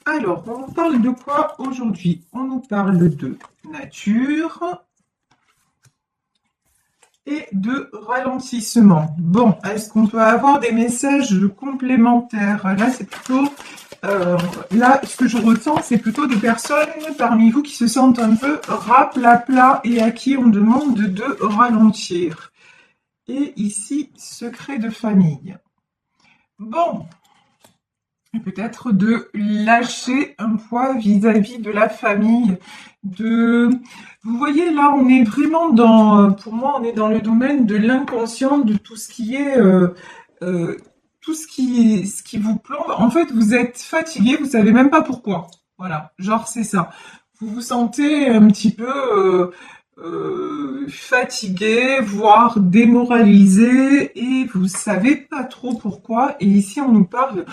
Alors, on nous parle de quoi aujourd'hui? On nous parle de nature et de ralentissement. Bon, est-ce qu'on peut avoir des messages complémentaires? Là, c'est plutôt... là, ce que je ressens, c'est plutôt des personnes parmi vous qui se sentent un peu raplapla et à qui on demande de ralentir. Et ici, secret de famille. Bon, peut-être de lâcher un poids vis-à-vis de la famille, de... Vous voyez, là, on est vraiment dans, pour moi, on est dans le domaine de l'inconscient, de tout ce qui est, euh, tout ce qui vous plombe. En fait, vous êtes fatigué, vous savez même pas pourquoi. Voilà, genre, c'est ça. Vous vous sentez un petit peu, fatigué, voire démoralisé, et vous savez pas trop pourquoi. Et ici, on nous parle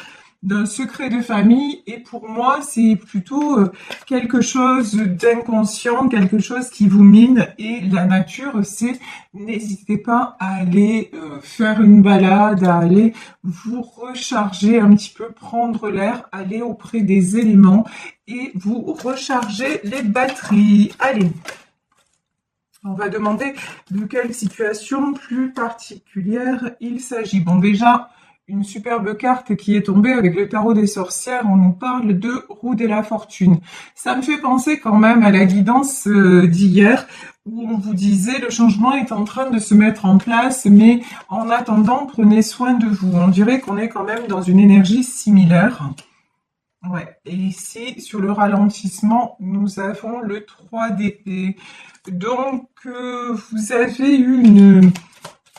d'un secret de famille, et pour moi c'est plutôt quelque chose d'inconscient, quelque chose qui vous mine. Et la nature, c'est n'hésitez pas à aller faire une balade, à aller vous recharger un petit peu, prendre l'air, aller auprès des éléments et vous recharger les batteries. Allez, on va demander de quelle situation plus particulière il s'agit. Bon, déjà, une superbe carte qui est tombée avec le tarot des sorcières, on nous parle de roue de la fortune. Ça me fait penser quand même à la guidance d'hier, où on vous disait le changement est en train de se mettre en place, mais en attendant, prenez soin de vous. On dirait qu'on est quand même dans une énergie similaire. Ouais, et ici, sur le ralentissement, nous avons le 3 d'épée. Donc, vous avez eu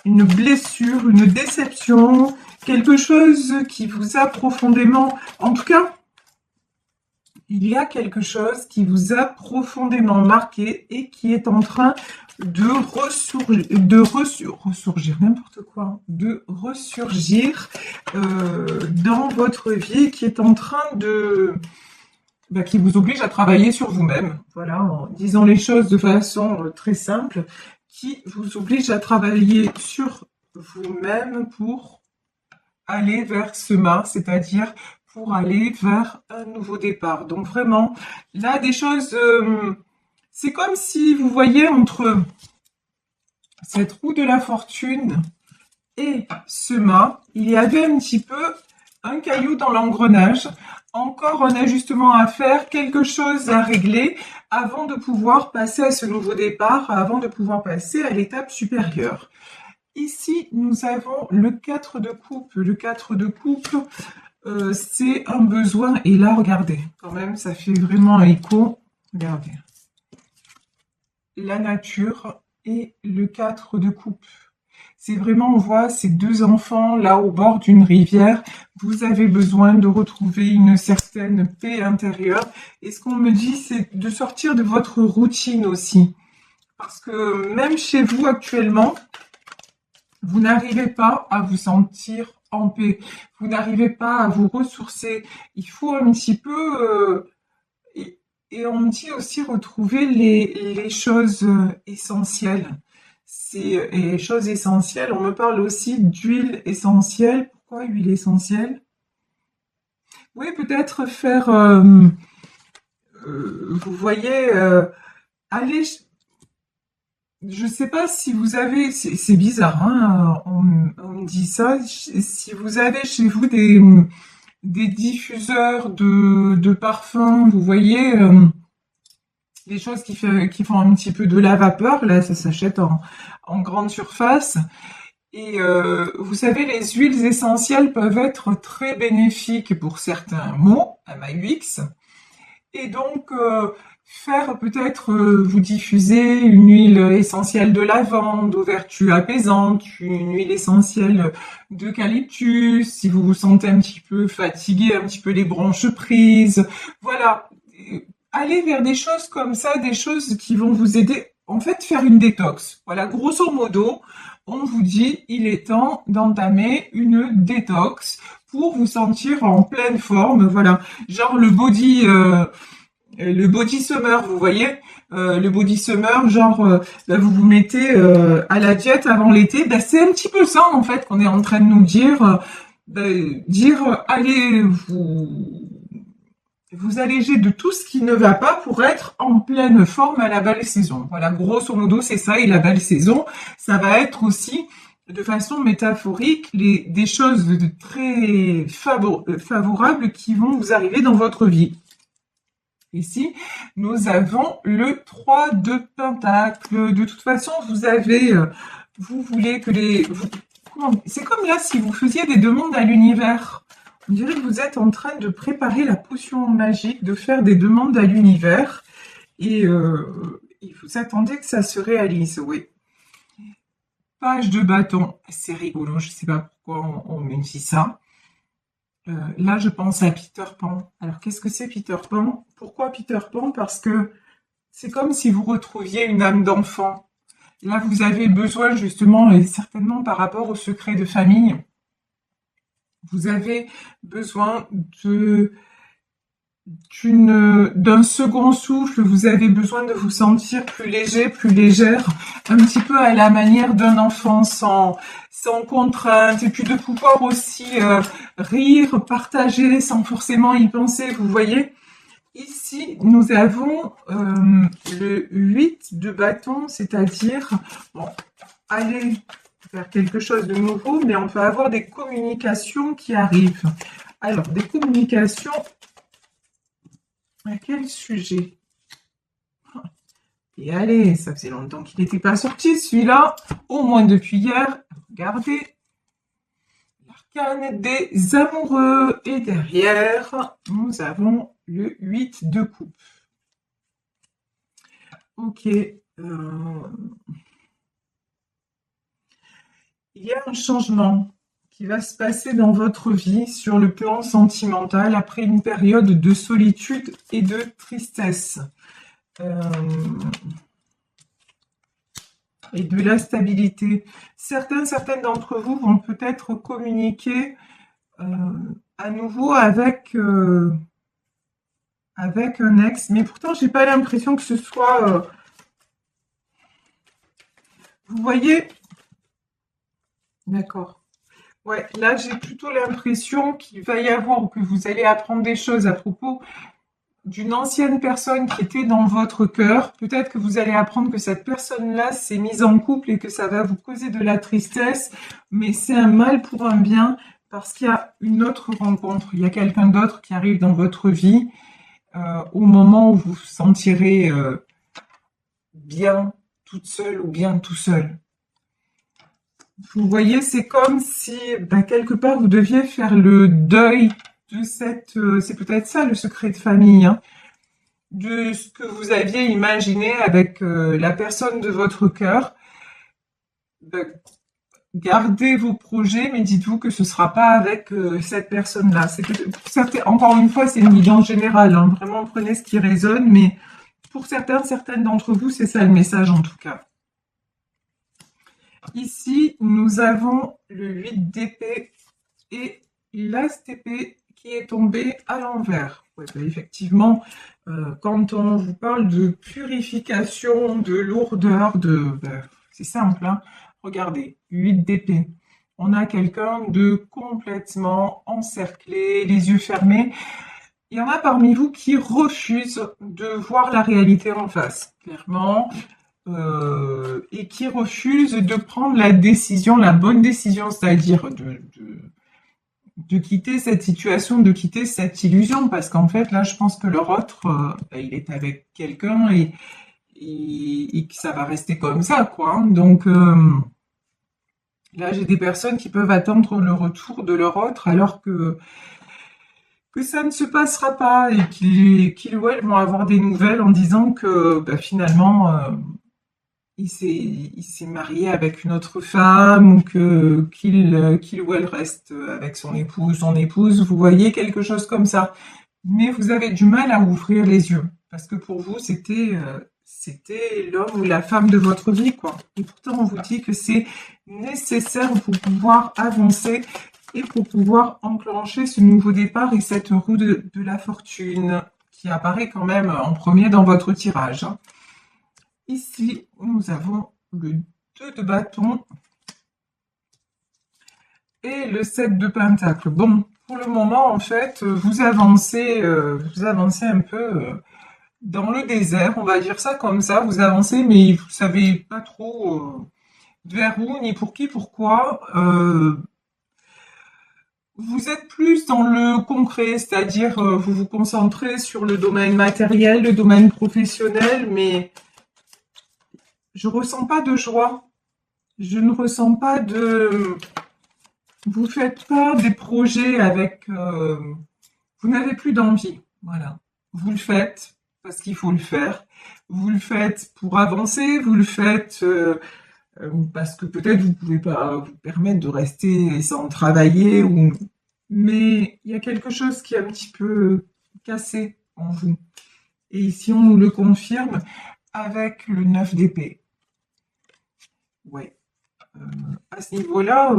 une blessure, une déception, quelque chose qui vous a profondément... En tout cas, il y a quelque chose qui vous a profondément marqué et qui est en train de ressurgir, n'importe quoi, de ressurgir dans votre vie, qui est en train de... qui vous oblige à travailler sur vous-même, voilà, en disant les choses de façon très simple, qui vous oblige à travailler sur vous-même pour aller vers ce Mars, c'est-à-dire pour aller vers un nouveau départ. Donc vraiment, là, des choses, c'est comme si vous voyez entre cette roue de la fortune et ce mât, il y avait un petit peu un caillou dans l'engrenage, encore un ajustement à faire, quelque chose à régler avant de pouvoir passer à ce nouveau départ, avant de pouvoir passer à l'étape supérieure. Ici, nous avons le 4 de coupe. Le 4 de coupe, c'est un besoin. Et là, regardez, quand même, ça fait vraiment écho. Regardez. La nature et le 4 de coupe. C'est vraiment, on voit ces deux enfants là au bord d'une rivière. Vous avez besoin de retrouver une certaine paix intérieure. Et ce qu'on me dit, c'est de sortir de votre routine aussi. Parce que même chez vous actuellement, vous n'arrivez pas à vous sentir en paix. Vous n'arrivez pas à vous ressourcer. Il faut un petit peu... et on me dit aussi retrouver les choses essentielles. Et les choses essentielles, on me parle aussi d'huile essentielle. Pourquoi huile essentielle? Oui, peut-être faire... vous voyez, aller... Je sais pas si vous avez... C'est bizarre, hein, on me dit ça. Si vous avez chez vous des diffuseurs de parfums, vous voyez... des choses qui font un petit peu de la vapeur, là ça s'achète en grande surface. Et vous savez, les huiles essentielles peuvent être très bénéfiques pour certains maux, MAUX. Et donc, faire peut-être vous diffuser une huile essentielle de lavande aux vertus apaisantes, une huile essentielle d'eucalyptus, si vous vous sentez un petit peu fatigué, un petit peu les bronches prises. Voilà, aller vers des choses comme ça, des choses qui vont vous aider, en fait, faire une détox. Voilà, grosso modo, on vous dit, il est temps d'entamer une détox pour vous sentir en pleine forme. Voilà, genre le body summer, vous voyez, le body summer, genre, là, vous vous mettez à la diète avant l'été. Ben, c'est un petit peu ça, en fait, qu'on est en train de nous dire, dire, allez vous alléger de tout ce qui ne va pas pour être en pleine forme à la belle saison. Voilà, grosso modo, c'est ça. Et la belle saison, ça va être aussi, de façon métaphorique, des choses très favorables qui vont vous arriver dans votre vie. Ici, nous avons le 3 de Pentacle. De toute façon, vous voulez que c'est comme là si vous faisiez des demandes à l'univers. On dirait que vous êtes en train de préparer la potion magique, de faire des demandes à l'univers. Et vous attendez que ça se réalise, oui. Page de bâton, c'est rigolo, je ne sais pas pourquoi on me dit ça. Là, je pense à Peter Pan. Alors, qu'est-ce que c'est Peter Pan? Pourquoi Peter Pan? Parce que c'est comme si vous retrouviez une âme d'enfant. Là, vous avez besoin justement, et certainement par rapport au secret de famille, vous avez besoin d'un second souffle, vous avez besoin de vous sentir plus léger, plus légère, un petit peu à la manière d'un enfant sans contrainte, et puis de pouvoir aussi rire, partager sans forcément y penser, vous voyez. Ici, nous avons le 8 de bâton, c'est-à-dire, bon, aller faire quelque chose de nouveau, mais on peut avoir des communications qui arrivent. Alors, des communications, à quel sujet? Et allez, ça faisait longtemps qu'il n'était pas sorti, celui-là, au moins depuis hier. Regardez, l'arcane des amoureux. Et derrière, nous avons le 8 de coupe. Ok. Il y a un changement qui va se passer dans votre vie sur le plan sentimental après une période de solitude et de tristesse. Et de la stabilité. Certaines d'entre vous vont peut-être communiquer à nouveau avec un ex, mais pourtant j'ai pas l'impression que ce soit vous voyez, d'accord, ouais, là j'ai plutôt l'impression qu'il va y avoir, ou que vous allez apprendre des choses à propos d'une ancienne personne qui était dans votre cœur. Peut-être que vous allez apprendre que cette personne-là s'est mise en couple et que ça va vous causer de la tristesse, mais c'est un mal pour un bien, parce qu'il y a une autre rencontre, il y a quelqu'un d'autre qui arrive dans votre vie au moment où vous vous sentirez bien toute seule ou bien tout seul. Vous voyez, c'est comme si, quelque part, vous deviez faire le deuil de cette... c'est peut-être ça, le secret de famille, hein, de ce que vous aviez imaginé avec la personne de votre cœur. Gardez vos projets, mais dites-vous que ce ne sera pas avec cette personne-là. Encore une fois, c'est une guidance générale, hein. Vraiment, prenez ce qui résonne, mais pour certaines d'entre vous, c'est ça le message en tout cas. Ici, nous avons le 8 d'épée et l'as d'épée qui est tombé à l'envers. Ouais, effectivement, quand on vous parle de purification, de lourdeur, c'est simple, hein. Regardez, 8 d'épée. On a quelqu'un de complètement encerclé, les yeux fermés. Il y en a parmi vous qui refusent de voir la réalité en face, clairement, et qui refusent de prendre la décision, la bonne décision, c'est-à-dire de quitter cette situation, de quitter cette illusion, parce qu'en fait, là, je pense que leur autre, il est avec quelqu'un et que ça va rester comme ça, quoi, hein. Donc, là, j'ai des personnes qui peuvent attendre le retour de leur autre, alors que ça ne se passera pas, et qu'ils ou elles vont avoir des nouvelles en disant que finalement il s'est marié avec une autre femme, ou qu'il ou elle reste avec son épouse, son épouse, vous voyez, quelque chose comme ça. Mais vous avez du mal à ouvrir les yeux, parce que pour vous, c'était l'homme ou la femme de votre vie, quoi. Et pourtant, on vous dit que c'est nécessaire pour pouvoir avancer et pour pouvoir enclencher ce nouveau départ et cette roue de la fortune qui apparaît quand même en premier dans votre tirage. Ici, nous avons le 2 de bâton et le 7 de pentacle. Bon, pour le moment, en fait, vous avancez un peu dans le désert, on va dire ça comme ça. Vous avancez, mais vous savez pas trop vers où, ni pour qui, pourquoi. Vous êtes plus dans le concret, c'est-à-dire vous vous concentrez sur le domaine matériel, le domaine professionnel, mais je ressens pas de joie. Je ne ressens pas de... Vous faites pas des projets avec... vous n'avez plus d'envie. Voilà. Vous le faites parce qu'il faut le faire. Vous le faites pour avancer. Vous le faites parce que peut-être vous pouvez pas vous permettre de rester sans travailler. Mais il y a quelque chose qui est un petit peu cassé en vous. Et ici, on nous le confirme avec le 9 d'épée. Ouais. À ce niveau-là,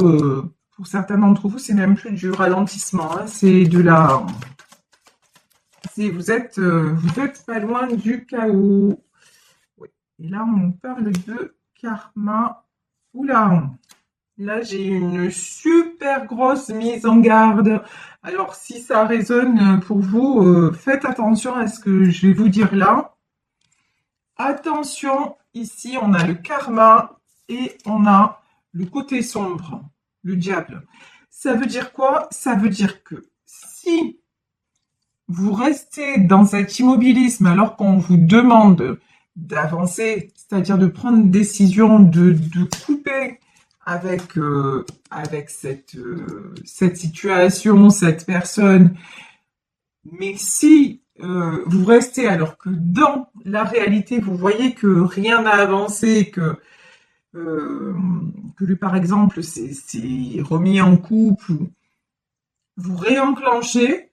pour certains d'entre vous, c'est même plus du ralentissement, hein, c'est de la... vous êtes pas loin du chaos. Oui. Et là, on parle de karma. Oula, là, j'ai une super grosse mise en garde. Alors, si ça résonne pour vous, faites attention à ce que je vais vous dire là. Attention, ici, on a le karma et on a le côté sombre, le diable. Ça veut dire quoi? Ça veut dire que si vous restez dans cet immobilisme alors qu'on vous demande d'avancer, c'est-à-dire de prendre une décision, de couper avec cette situation, cette personne, mais si vous restez alors que dans la réalité, vous voyez que rien n'a avancé, que lui, par exemple, c'est remis en couple, vous réenclenchez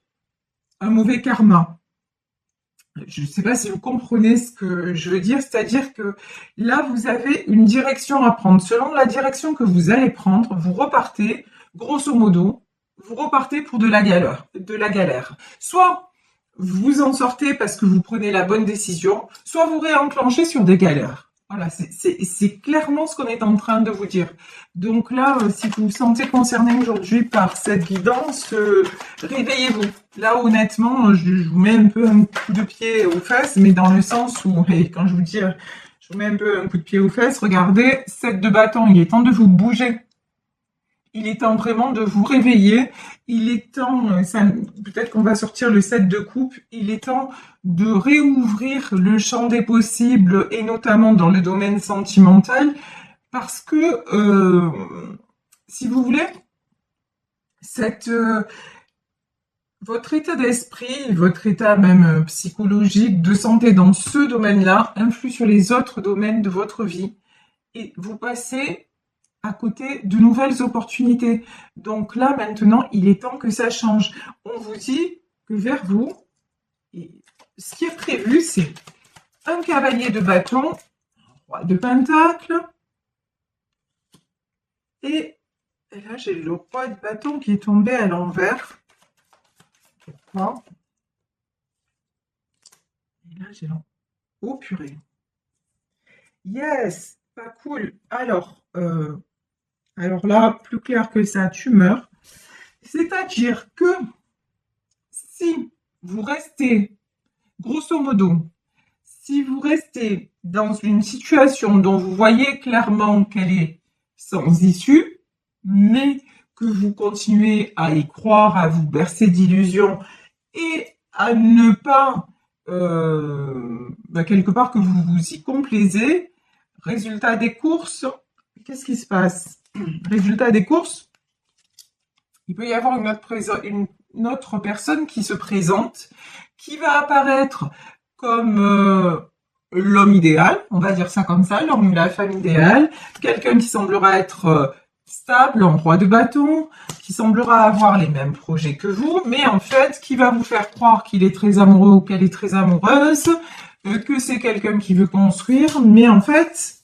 un mauvais karma. Je ne sais pas si vous comprenez ce que je veux dire, c'est-à-dire que là, vous avez une direction à prendre. Selon la direction que vous allez prendre, vous repartez, grosso modo, vous repartez pour de la galère. Soit vous en sortez parce que vous prenez la bonne décision, soit vous réenclenchez sur des galères. Voilà, c'est clairement ce qu'on est en train de vous dire. Donc là, si vous vous sentez concerné aujourd'hui par cette guidance, réveillez-vous. Là, honnêtement, je vous mets un peu un coup de pied aux fesses, mais dans le sens où, et quand je vous dis, je vous mets un peu un coup de pied aux fesses, regardez, 7 de bâton, il est temps de vous bouger. Il est temps vraiment de vous réveiller. Il est temps, peut-être qu'on va sortir le 7 de coupe, il est temps de réouvrir le champ des possibles, et notamment dans le domaine sentimental, parce que, si vous voulez, votre état d'esprit, votre état même psychologique, de santé dans ce domaine-là, influe sur les autres domaines de votre vie. Et vous passez à côté de nouvelles opportunités. Donc là, maintenant, il est temps que ça change. On vous dit que vers vous, ce qui est prévu, c'est un cavalier de bâton, un roi de pentacle, et là, j'ai le roi de bâton qui est tombé à l'envers. Pourquoi? Et là, j'ai l'envers. Oh purée. Yes, pas cool. Alors là, plus clair que ça, tu meurs. C'est-à-dire que si vous restez, grosso modo, si vous restez dans une situation dont vous voyez clairement qu'elle est sans issue, mais que vous continuez à y croire, à vous bercer d'illusions et à ne pas, quelque part, que vous vous y complaisez, résultat des courses, qu'est-ce qui se passe? Résultat des courses, il peut y avoir une autre personne qui se présente, qui va apparaître comme l'homme idéal, on va dire ça comme ça, l'homme ou la femme idéale, quelqu'un qui semblera être stable, en roi de bâton, qui semblera avoir les mêmes projets que vous, mais en fait, qui va vous faire croire qu'il est très amoureux ou qu'elle est très amoureuse, que c'est quelqu'un qui veut construire, mais en fait,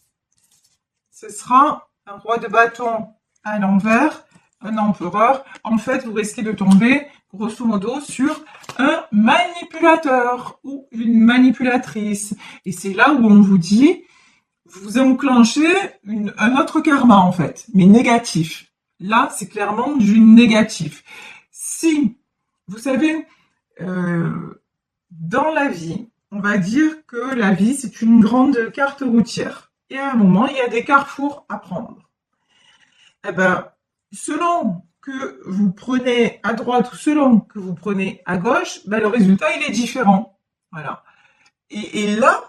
ce sera un roi de bâton à l'envers, un empereur. En fait, vous risquez de tomber, grosso modo, sur un manipulateur ou une manipulatrice. Et c'est là où on vous dit, vous enclenchez un autre karma, en fait, mais négatif. Là, c'est clairement du négatif. si, vous savez, dans la vie, on va dire que la vie, c'est une grande carte routière. Et à un moment, il y a des carrefours à prendre. Eh ben, selon que vous prenez à droite ou selon que vous prenez à gauche, ben, le résultat, il est différent. Voilà. Et là,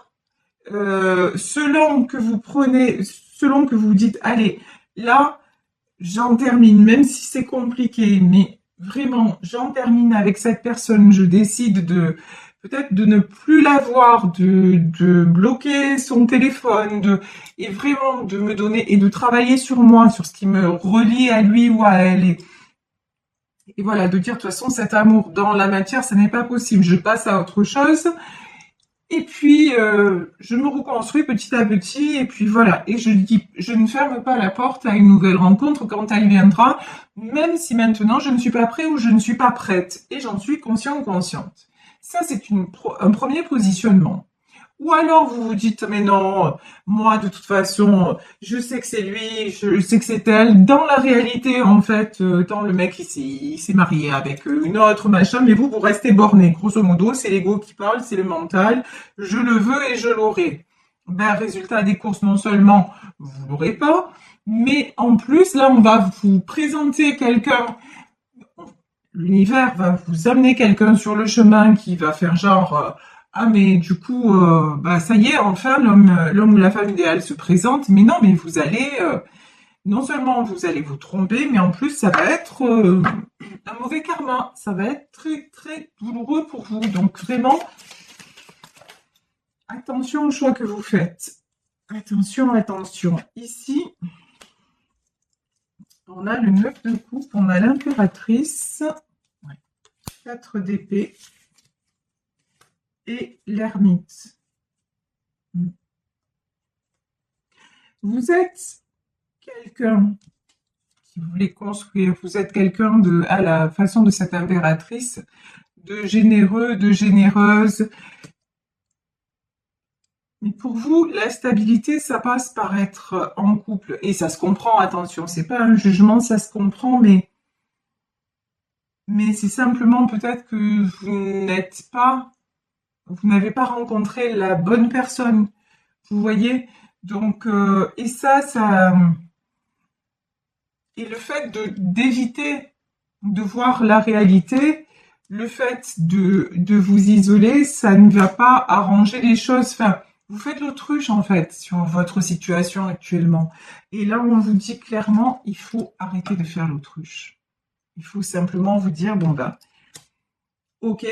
selon que vous prenez, selon que vous dites, allez, là, j'en termine, même si c'est compliqué, mais vraiment, j'en termine avec cette personne, je décide de peut-être de ne plus la voir, de bloquer son téléphone, et vraiment de me donner et de travailler sur moi, sur ce qui me relie à lui ou à elle. Et voilà, de dire de toute façon, cet amour dans la matière, ça n'est pas possible, je passe à autre chose. Et puis, je me reconstruis petit à petit, et puis voilà. Et je dis, je ne ferme pas la porte à une nouvelle rencontre quand elle viendra, même si maintenant je ne suis pas prêt ou je ne suis pas prête. Et j'en suis conscient ou consciente. Ça, c'est un premier positionnement. Ou alors vous vous dites, mais non, moi de toute façon, je sais que c'est lui, je sais que c'est elle. Dans la réalité, en fait, quand le mec il s'est marié avec une autre machin, mais vous restez borné. Grosso modo, c'est l'ego qui parle, c'est le mental. Je le veux et je l'aurai. Ben, résultat des courses, non seulement vous l'aurez pas, mais en plus, là, on va vous présenter quelqu'un. L'univers va vous amener quelqu'un sur le chemin qui va faire genre ah mais du coup bah ça y est enfin l'homme ou la femme idéale se présente, mais non, mais vous allez non seulement vous allez vous tromper, mais en plus ça va être un mauvais karma, ça va être très très douloureux pour vous. Donc vraiment attention au choix que vous faites, attention. Ici on a le 9 de coupe, on a l'impératrice, 4 d'épée et l'ermite. Vous êtes quelqu'un qui voulait construire, vous êtes quelqu'un à la façon de cette impératrice, de généreux, de généreuse. Mais pour vous, la stabilité, ça passe par être en couple. Et ça se comprend, attention, c'est pas un jugement, ça se comprend, mais c'est simplement peut-être que vous n'avez pas rencontré la bonne personne, vous voyez. Donc, et et le fait d'éviter de voir la réalité, le fait de vous isoler, ça ne va pas arranger les choses. Enfin, vous faites l'autruche en fait sur votre situation actuellement. Et là, on vous dit clairement, il faut arrêter de faire l'autruche. Il faut simplement vous dire, bon ben, ok,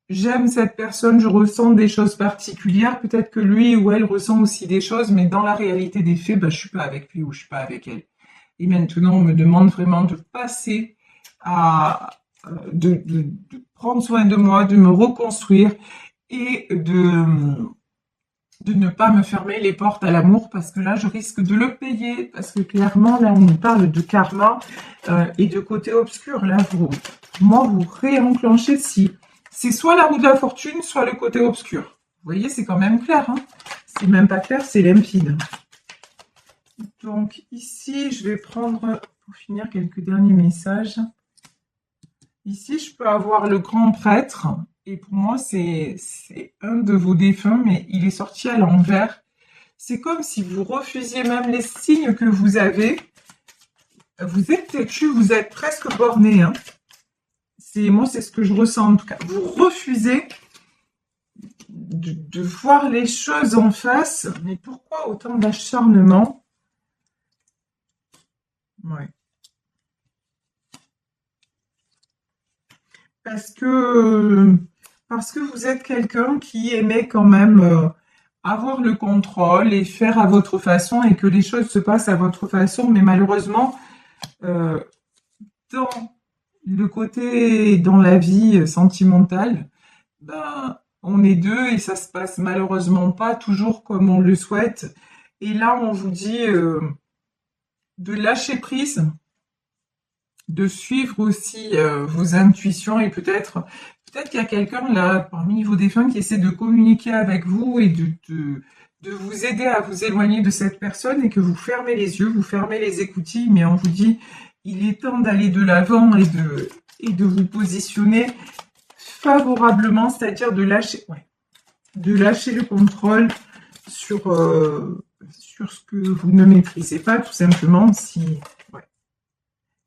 j'aime cette personne, je ressens des choses particulières, peut-être que lui ou elle ressent aussi des choses, mais dans la réalité des faits, ben, je suis pas avec lui ou je suis pas avec elle. Et maintenant, on me demande vraiment de passer de prendre soin de moi, de me reconstruire et de ne pas me fermer les portes à l'amour, parce que là, je risque de le payer, parce que clairement, là, on nous parle de karma et de côté obscur. Là, vous réenclenchez si c'est soit la roue de la fortune, soit le côté obscur. Vous voyez, c'est quand même clair. Hein, c'est même pas clair, c'est limpide. Donc ici, je vais prendre, pour finir, quelques derniers messages. Ici, je peux avoir le grand prêtre. Et pour moi, c'est un de vos défunts, mais il est sorti à l'envers. C'est comme si vous refusiez même les signes que vous avez. Vous êtes têtu, vous êtes presque borné. Hein. Moi, c'est ce que je ressens en tout cas. Vous refusez de voir les choses en face. Mais pourquoi autant d'acharnement? Ouais. Parce que vous êtes quelqu'un qui aimait quand même avoir le contrôle et faire à votre façon et que les choses se passent à votre façon, mais malheureusement, dans le côté, dans la vie sentimentale, ben, on est deux et ça se passe malheureusement pas toujours comme on le souhaite. Et là, on vous dit de lâcher prise, de suivre aussi vos intuitions et peut-être qu'il y a quelqu'un là parmi vos défunts qui essaie de communiquer avec vous et de vous aider à vous éloigner de cette personne et que vous fermez les yeux, vous fermez les écoutilles, mais on vous dit il est temps d'aller de l'avant et de vous positionner favorablement, c'est-à-dire de lâcher, ouais, de lâcher le contrôle sur ce que vous ne maîtrisez pas, tout simplement, si, ouais.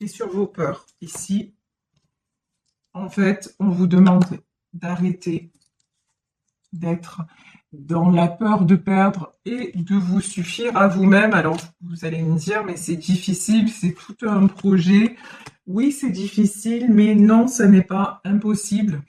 Et sur vos peurs. Ici, en fait, on vous demande d'arrêter d'être dans la peur de perdre et de vous suffire à vous-même. Alors, vous allez me dire, mais c'est difficile, c'est tout un projet. Oui, c'est difficile, mais non, ce n'est pas impossible.